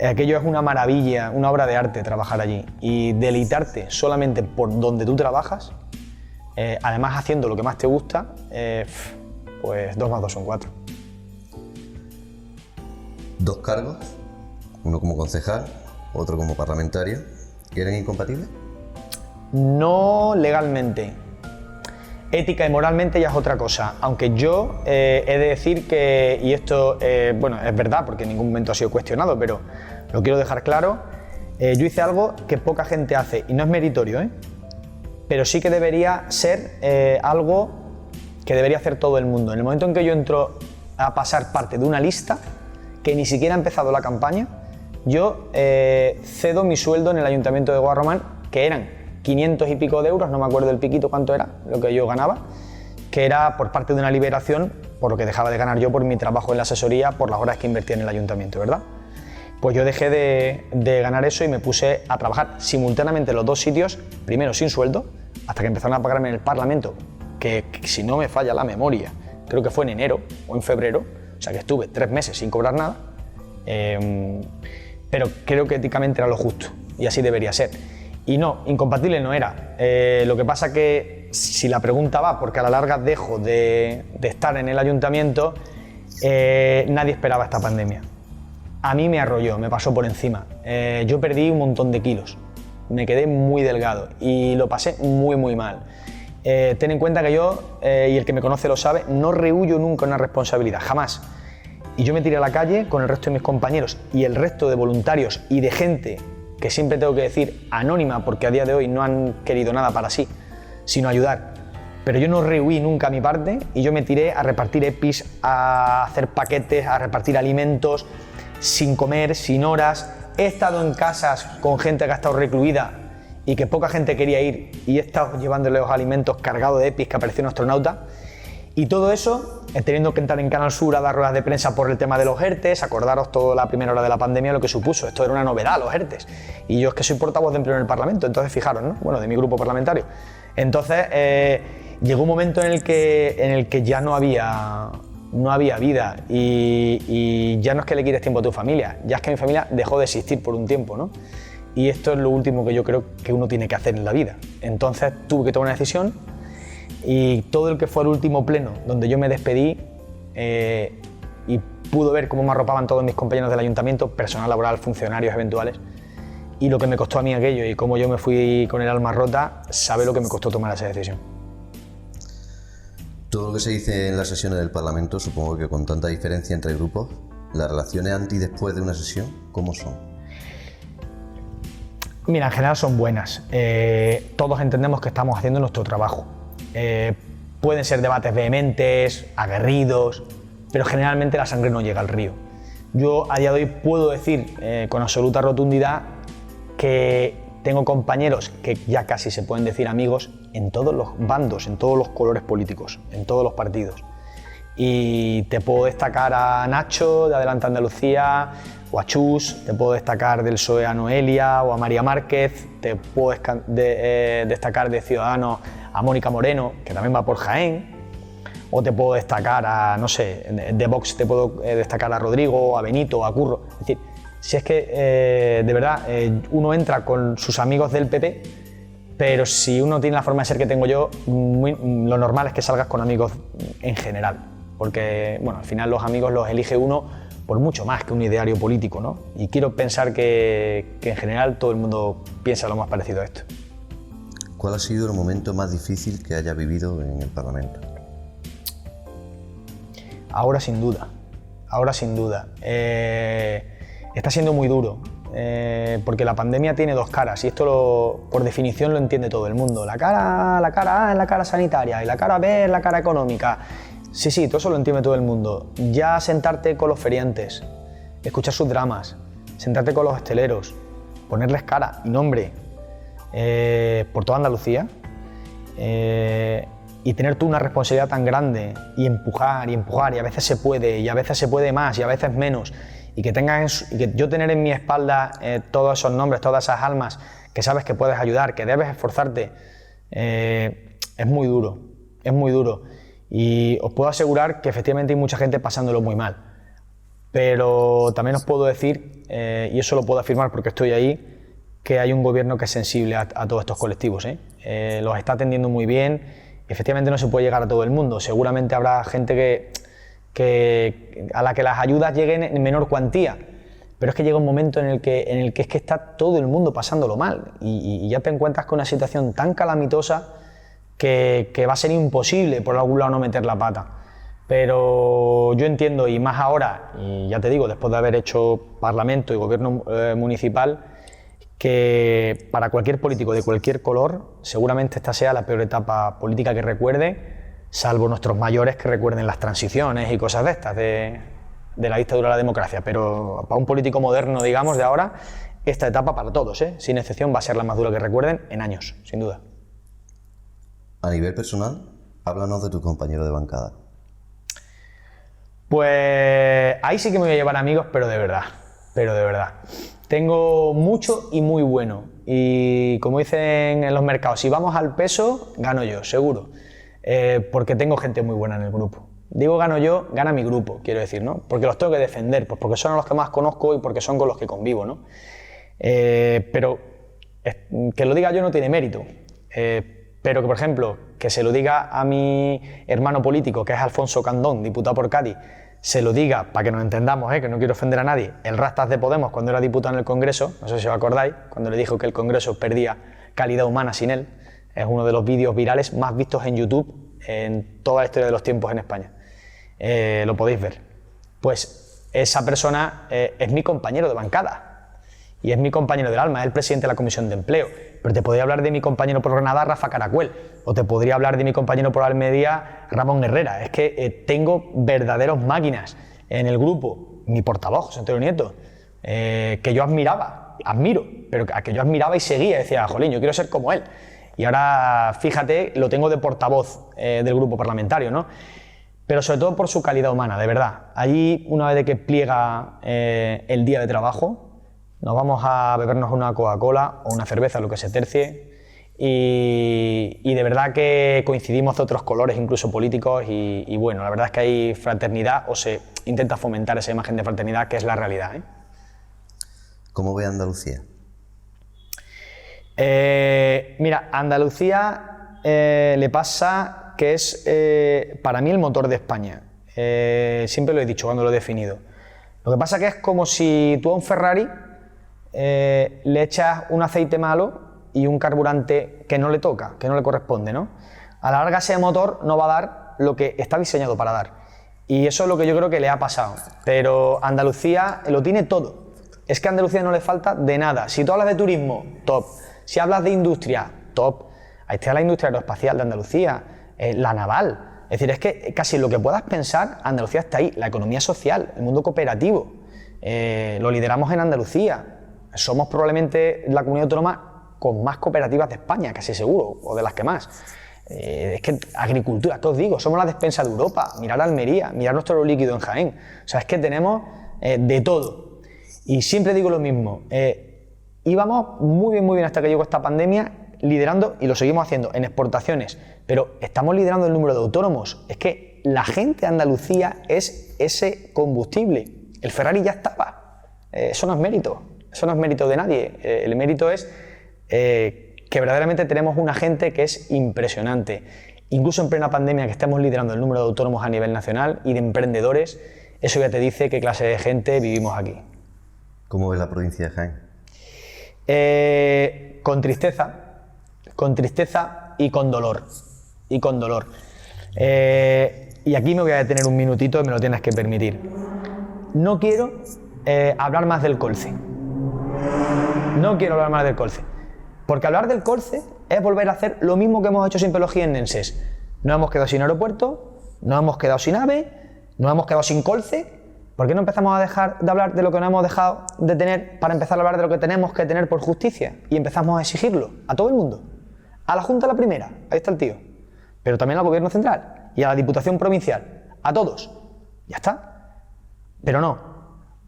Aquello es una maravilla, una obra de arte trabajar allí y deleitarte solamente por donde tú trabajas. Además haciendo lo que más te gusta, pues 2 más 2 son 4. 2 cargos, uno como concejal, otro como parlamentario, ¿eran incompatibles? No legalmente. Ética y moralmente ya es otra cosa, aunque yo he de decir que, y esto bueno, es verdad porque en ningún momento ha sido cuestionado, pero lo quiero dejar claro, yo hice algo que poca gente hace, y no es meritorio, pero sí que debería ser algo que debería hacer todo el mundo. En el momento en que yo entro a pasar parte de una lista, que ni siquiera ha empezado la campaña, yo cedo mi sueldo en el Ayuntamiento de Guarromán, que eran 500 y pico de euros, no me acuerdo el piquito cuánto era, lo que yo ganaba, que era por parte de una liberación, por lo que dejaba de ganar yo por mi trabajo en la asesoría, por las horas que invertía en el ayuntamiento, ¿verdad? Pues yo dejé de ganar eso y me puse a trabajar simultáneamente en los dos sitios, primero sin sueldo, hasta que empezaron a pagarme en el Parlamento, que si no me falla la memoria, creo que fue en enero o en febrero, o sea que estuve 3 meses sin cobrar nada, pero creo que éticamente era lo justo y así debería ser. Y no, incompatible no era. Lo que pasa que si la pregunta va porque a la larga dejo de estar en el ayuntamiento, nadie esperaba esta pandemia. A mí me arrolló, me pasó por encima. Yo perdí un montón de kilos, me quedé muy delgado y lo pasé muy muy mal. Ten en cuenta que yo, y el que me conoce lo sabe, no rehuyo nunca una responsabilidad, jamás. Y yo me tiré a la calle con el resto de mis compañeros y el resto de voluntarios y de gente que siempre tengo que decir anónima, porque a día de hoy no han querido nada para sí, sino ayudar. Pero yo no rehuí nunca mi parte y yo me tiré a repartir EPIs, a hacer paquetes, a repartir alimentos, sin comer, sin horas. He estado en casas con gente que ha estado recluida y que poca gente quería ir y he estado llevándole los alimentos cargados de EPIs que apareció un astronauta. Y todo eso, teniendo que entrar en Canal Sur a dar ruedas de prensa por el tema de los ERTEs, acordaros toda la primera hora de la pandemia lo que supuso, esto era una novedad, los ERTEs. Y yo es que soy portavoz de empleo en el Parlamento, entonces fijaros, ¿no? Bueno, de mi grupo parlamentario. Entonces, llegó un momento en el que ya no había vida y ya no es que le quites tiempo a tu familia, ya es que mi familia dejó de existir por un tiempo, ¿no? Y esto es lo último que yo creo que uno tiene que hacer en la vida. Entonces tuve que tomar una decisión. Y todo el que fue el último pleno donde yo me despedí y pudo ver cómo me arropaban todos mis compañeros del ayuntamiento, personal laboral, funcionarios eventuales, y lo que me costó a mí aquello y cómo yo me fui con el alma rota, sabe lo que me costó tomar esa decisión. Todo lo que se dice en las sesiones del Parlamento, supongo que con tanta diferencia entre grupos, las relaciones antes y después de una sesión, ¿cómo son? Mira, en general son buenas. Todos entendemos que estamos haciendo nuestro trabajo. Pueden ser debates vehementes, aguerridos, pero generalmente la sangre no llega al río. Yo a día de hoy puedo decir con absoluta rotundidad que tengo compañeros que ya casi se pueden decir amigos en todos los bandos, en todos los colores políticos, en todos los partidos. Y te puedo destacar a Nacho de Adelante Andalucía, o a Chus, te puedo destacar del PSOE a Noelia o a María Márquez, te puedo destacar de Ciudadanos a Mónica Moreno, que también va por Jaén, o te puedo destacar a, no sé, de Vox te puedo destacar a Rodrigo, a Benito, a Curro. Es decir, si es que de verdad uno entra con sus amigos del PP, pero si uno tiene la forma de ser que tengo yo, lo normal es que salgas con amigos en general, porque bueno, al final los amigos los elige uno por mucho más que un ideario político, ¿no? Y quiero pensar que en general todo el mundo piensa lo más parecido a esto. ¿Cuál ha sido el momento más difícil que haya vivido en el Parlamento? Ahora sin duda. Está siendo muy duro, porque la pandemia tiene dos caras y esto por definición lo entiende todo el mundo. La cara A es la cara sanitaria y la cara B es la cara económica. Sí, todo eso lo entiende todo el mundo. Ya sentarte con los feriantes, escuchar sus dramas, sentarte con los hosteleros, ponerles cara y nombre por toda Andalucía y tener tú una responsabilidad tan grande y empujar y a veces se puede y a veces se puede más y a veces menos y que yo tener en mi espalda todos esos nombres, todas esas almas que sabes que puedes ayudar, que debes esforzarte, es muy duro. Y os puedo asegurar que efectivamente hay mucha gente pasándolo muy mal. Pero también os puedo decir, y eso lo puedo afirmar porque estoy ahí, que hay un gobierno que es sensible a todos estos colectivos. Los está atendiendo muy bien. Efectivamente no se puede llegar a todo el mundo. Seguramente habrá gente a la que las ayudas lleguen en menor cuantía. Pero es que llega un momento en el que es que está todo el mundo pasándolo mal. Y ya te encuentras con una situación tan calamitosa que va a ser imposible por algún lado no meter la pata. Pero yo entiendo, y más ahora, y ya te digo, después de haber hecho Parlamento y Gobierno municipal, que para cualquier político de cualquier color, seguramente esta sea la peor etapa política que recuerde, salvo nuestros mayores que recuerden las transiciones y cosas de estas, de la dictadura a la democracia. Pero para un político moderno, digamos, de ahora, esta etapa para todos, sin excepción, va a ser la más dura que recuerden en años, sin duda. A nivel personal, háblanos de tu compañero de bancada. Pues ahí sí que me voy a llevar amigos, pero de verdad. Tengo mucho y muy bueno. Y como dicen en los mercados, si vamos al peso, gano yo, seguro. Porque tengo gente muy buena en el grupo. Digo gano yo, gana mi grupo, quiero decir, ¿no? Porque los tengo que defender, pues porque son los que más conozco y porque son con los que convivo, ¿no? Pero que lo diga yo no tiene mérito. Pero que, por ejemplo, que se lo diga a mi hermano político, que es Alfonso Candón, diputado por Cádiz, se lo diga, para que nos entendamos, que no quiero ofender a nadie, el Rastas de Podemos cuando era diputado en el Congreso, no sé si os acordáis, cuando le dijo que el Congreso perdía calidad humana sin él, es uno de los vídeos virales más vistos en YouTube en toda la historia de los tiempos en España. Lo podéis ver. Pues esa persona es mi compañero de bancada. Y es mi compañero del alma, es el presidente de la Comisión de Empleo. Pero te podría hablar de mi compañero por Granada, Rafa Caracuel, o te podría hablar de mi compañero por Almería, Ramón Herrera. Es que tengo verdaderos máquinas en el grupo. Mi portavoz, José Antonio Nieto, que yo admiro, pero que yo admiraba y seguía. Decía, jolín, yo quiero ser como él. Y ahora, fíjate, lo tengo de portavoz del grupo parlamentario, ¿no? Pero sobre todo por su calidad humana, de verdad. Allí, una vez de que pliega el día de trabajo, nos vamos a bebernos una Coca-Cola o una cerveza, lo que se tercie, y de verdad que coincidimos de otros colores, incluso políticos, y bueno, la verdad es que hay fraternidad, o se intenta fomentar esa imagen de fraternidad, que es la realidad. ¿Cómo ve Andalucía? Mira, Andalucía le pasa que es para mí el motor de España. Siempre lo he dicho cuando lo he definido. Lo que pasa que es como si tú a un Ferrari le echas un aceite malo y un carburante que no le toca, que no le corresponde, ¿no? A la larga ese motor no va a dar lo que está diseñado para dar. Y eso es lo que yo creo que le ha pasado. Pero Andalucía lo tiene todo. Es que a Andalucía no le falta de nada. Si tú hablas de turismo, top. Si hablas de industria, top. Ahí está la industria aeroespacial de Andalucía, la naval. Es decir, es que casi lo que puedas pensar, Andalucía está ahí. La economía social, el mundo cooperativo, lo lideramos en Andalucía. Somos probablemente la comunidad autónoma con más cooperativas de España, casi seguro, o de las que más. Es que agricultura, ¿qué os digo? Somos la despensa de Europa. Mirar Almería, mirar nuestro oro líquido en Jaén. O sea, es que tenemos de todo. Y siempre digo lo mismo. Íbamos muy bien hasta que llegó esta pandemia, liderando, y lo seguimos haciendo, en exportaciones. Pero estamos liderando el número de autónomos. Es que la gente de Andalucía es ese combustible. El Ferrari ya estaba. Eso no es mérito. Eso no es mérito de nadie. El mérito es que verdaderamente tenemos una gente que es impresionante. Incluso en plena pandemia, que estemos liderando el número de autónomos a nivel nacional y de emprendedores, eso ya te dice qué clase de gente vivimos aquí. ¿Cómo ves la provincia de Jaén? Con tristeza y con dolor. Y aquí me voy a detener un minutito y me lo tienes que permitir. No quiero hablar más del Colce. Porque hablar del Colce es volver a hacer lo mismo que hemos hecho siempre los jiennenses. Nos hemos quedado sin aeropuerto, nos hemos quedado sin AVE, nos hemos quedado sin Colce. ¿Por qué no empezamos a dejar de hablar de lo que no hemos dejado de tener para empezar a hablar de lo que tenemos que tener por justicia? Y empezamos a exigirlo a todo el mundo. A la Junta la primera, ahí está el tío. Pero también al Gobierno Central y a la Diputación Provincial. A todos. Ya está. Pero no.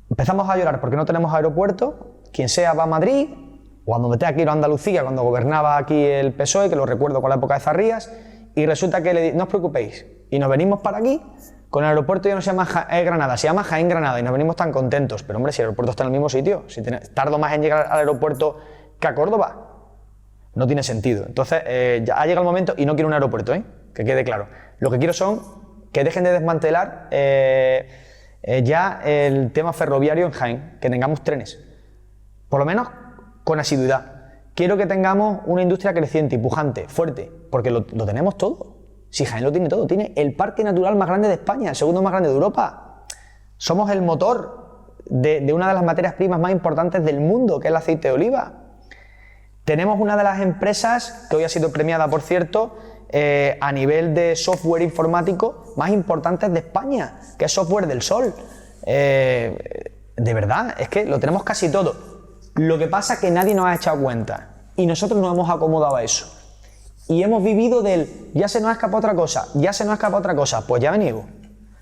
Empezamos a llorar porque no tenemos aeropuerto. Quien sea va a Madrid, o cuando me tenga que ir a Andalucía, cuando gobernaba aquí el PSOE, que lo recuerdo con la época de Zarrías, y resulta que no os preocupéis, y nos venimos para aquí, con el aeropuerto ya no se llama Granada, se llama Jaén Granada, y nos venimos tan contentos. Pero hombre, si el aeropuerto está en el mismo sitio, si tardo más en llegar al aeropuerto que a Córdoba, no tiene sentido. Entonces, ya ha llegado el momento, y no quiero un aeropuerto, que quede claro. Lo que quiero son que dejen de desmantelar ya el tema ferroviario en Jaén, que tengamos trenes, por lo menos con asiduidad. Quiero que tengamos una industria creciente y pujante, fuerte, porque lo tenemos todo. Si Jaén lo tiene todo, tiene el parque natural más grande de España, el segundo más grande de Europa. Somos el motor de una de las materias primas más importantes del mundo, que es el aceite de oliva. Tenemos una de las empresas que hoy ha sido premiada, por cierto, a nivel de software informático más importantes de España, que es Software del Sol. De verdad, es que lo tenemos casi todo. Lo que pasa es que nadie nos ha echado cuenta y nosotros nos hemos acomodado a eso. Y hemos vivido del ya se nos ha escapado otra cosa, ya se nos ha escapado otra cosa, pues ya venido.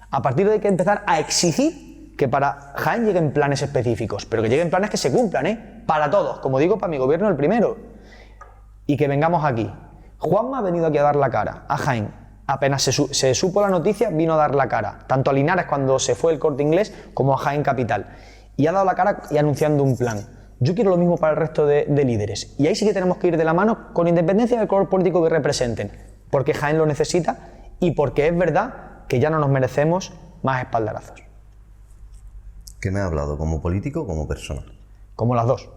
A partir de que empezar a exigir que para Jaén lleguen planes específicos, pero que lleguen planes que se cumplan, para todos, como digo, para mi gobierno el primero. Y que vengamos aquí. Juanma ha venido aquí a dar la cara, a Jaén. Apenas se supo la noticia, vino a dar la cara, tanto a Linares cuando se fue el Corte Inglés, como a Jaén Capital. Y ha dado la cara y anunciando un plan. Yo quiero lo mismo para el resto de líderes. Y ahí sí que tenemos que ir de la mano con independencia del color político que representen. Porque Jaén lo necesita y porque es verdad que ya no nos merecemos más espaldarazos. ¿Qué me ha hablado? ¿Como político o como persona? Como las dos.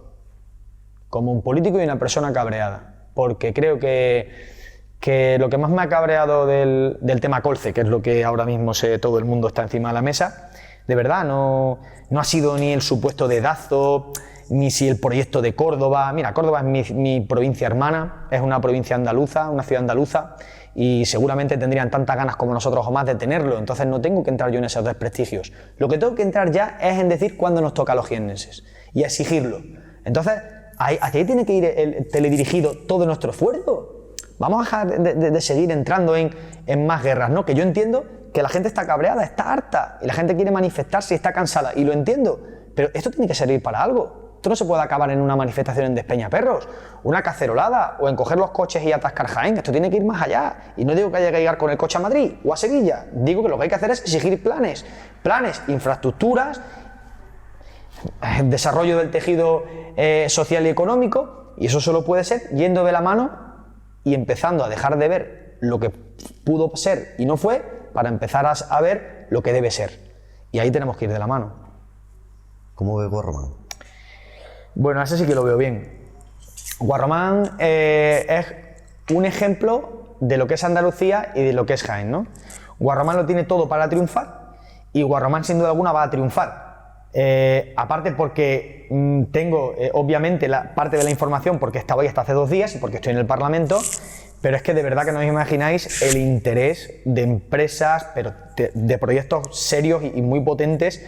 Como un político y una persona cabreada. Porque creo que lo que más me ha cabreado del tema Colce, que es lo que ahora mismo todo el mundo está encima de la mesa, de verdad no ha sido ni el supuesto dedazo, ni si el proyecto de Córdoba. Mira, Córdoba es mi provincia hermana, es una provincia andaluza, una ciudad andaluza, y seguramente tendrían tantas ganas como nosotros o más de tenerlo, entonces no tengo que entrar yo en esos desprestigios. Lo que tengo que entrar ya es en decir cuándo nos toca a los jiennenses y a exigirlo. Entonces, ¿hacia ahí tiene que ir el teledirigido todo nuestro esfuerzo? Vamos a dejar de seguir entrando en más guerras, ¿no? Que yo entiendo que la gente está cabreada, está harta, y la gente quiere manifestarse y está cansada, y lo entiendo, pero esto tiene que servir para algo. Esto no se puede acabar en una manifestación en Despeñaperros, una cacerolada, o en coger los coches y atascar Jaén. Esto tiene que ir más allá. Y no digo que haya que llegar con el coche a Madrid o a Sevilla. Digo que lo que hay que hacer es exigir planes, infraestructuras, desarrollo del tejido social y económico, y eso solo puede ser yendo de la mano y empezando a dejar de ver lo que pudo ser y no fue, para empezar a ver lo que debe ser. Y ahí tenemos que ir de la mano. ¿Cómo ve Guarromán? Bueno, ese sí que lo veo bien. Guarromán es un ejemplo de lo que es Andalucía y de lo que es Jaén, ¿no? Guarromán lo tiene todo para triunfar y Guarromán sin duda alguna va a triunfar. Aparte porque tengo obviamente la parte de la información porque estaba ahí hasta hace 2 días y porque estoy en el Parlamento, pero es que de verdad que no os imagináis el interés de empresas, pero de proyectos serios y muy potentes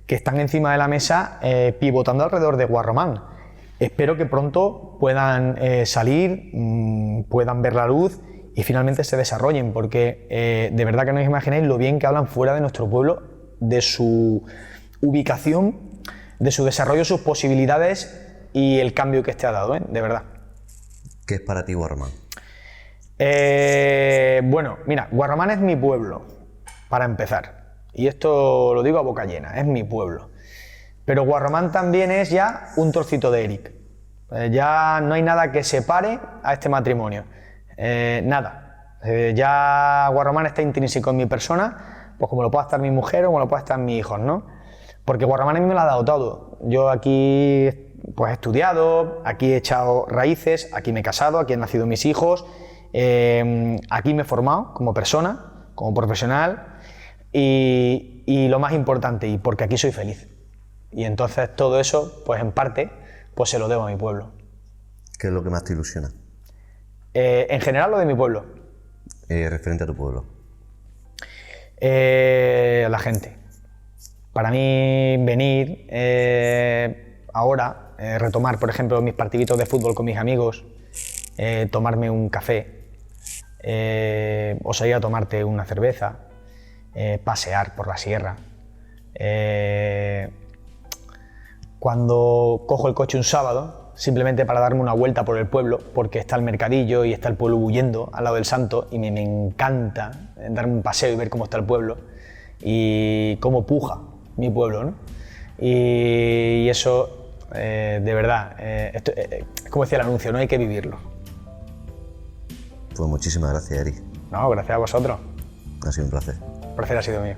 que están encima de la mesa pivotando alrededor de Guarromán. Espero que pronto puedan salir, puedan ver la luz y finalmente se desarrollen, porque de verdad que no os imagináis lo bien que hablan fuera de nuestro pueblo, de su ubicación, de su desarrollo, sus posibilidades y el cambio que este ha dado, de verdad. ¿Qué es para ti Guarromán? Bueno, mira, Guarromán es mi pueblo, para empezar. Y esto lo digo a boca llena, es mi pueblo. Pero Guarromán también es ya un trocito de Eric. Ya no hay nada que separe a este matrimonio. Nada. Ya Guarromán está intrínseco en mi persona, pues como lo pueda estar mi mujer o como lo pueda estar mis hijos, ¿no? Porque Guarromán a mí me lo ha dado todo. Yo aquí pues he estudiado, aquí he echado raíces, aquí me he casado, aquí han nacido mis hijos, aquí me he formado como persona, como profesional. Y lo más importante, y porque aquí soy feliz. Y entonces todo eso, pues en parte, pues se lo debo a mi pueblo. ¿Qué es lo que más te ilusiona? En general lo de mi pueblo. Referente a tu pueblo. La gente. Para mí venir ahora, retomar por ejemplo mis partiditos de fútbol con mis amigos, tomarme un café, o salir a tomarte una cerveza, pasear por la sierra. Cuando cojo el coche un sábado, simplemente para darme una vuelta por el pueblo, porque está el mercadillo y está el pueblo huyendo al lado del Santo, y me encanta darme un paseo y ver cómo está el pueblo y cómo puja mi pueblo, ¿no? Y eso, de verdad, como decía el anuncio, no hay que vivirlo. Pues muchísimas gracias, Eric. No, gracias a vosotros. Ha sido un placer. El placer ha sido mío.